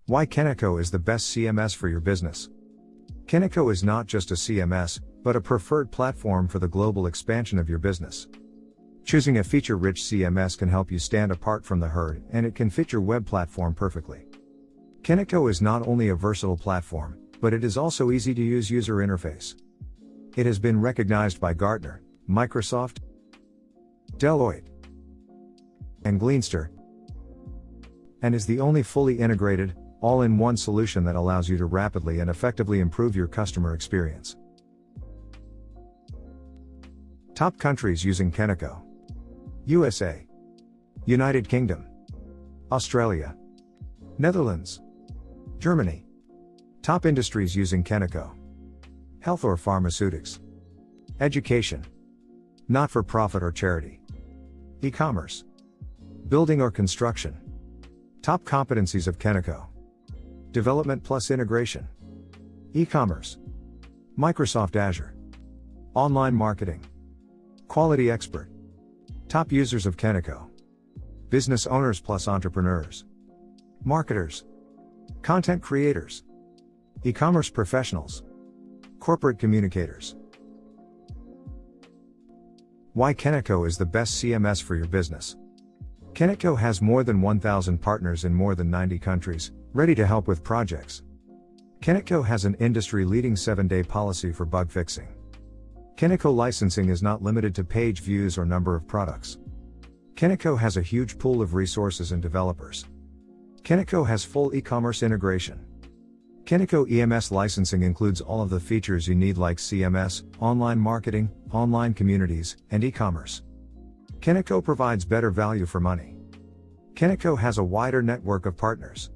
Why Kentico is the best CMS for your business. Kentico is not just a CMS, but a preferred platform for the global expansion of your business. Choosing a feature-rich CMS can help you stand apart from the herd, and it can fit your web platform perfectly. Kentico is not only a versatile platform, but it is also easy-to-use user interface. It has been recognized by Gartner, Microsoft, Deloitte, and Gleanster, and is the only fully integrated, all-in-one solution that allows you to rapidly and effectively improve your customer experience. Top countries using Kentico: USA, United Kingdom, Australia, Netherlands, Germany. Top industries using Kentico: health or pharmaceutics, education, not-for-profit or charity, e-commerce, building or construction. Top competencies of Kentico: development plus integration, e-commerce, Microsoft Azure, online marketing, quality expert. Top users of Kentico: business owners plus entrepreneurs, marketers, content creators, e-commerce professionals, corporate communicators. Why Kentico is the best CMS for your business. Kentico has more than 1,000 partners in more than 90 countries, ready to help with projects. Kentico has an industry-leading 7-day policy for bug fixing. Kentico licensing is not limited to page views or number of products. Kentico has a huge pool of resources and developers. Kentico has full e-commerce integration. Kentico EMS licensing includes all of the features you need like CMS, online marketing, online communities, and e-commerce. Kentico provides better value for money. Kentico has a wider network of partners.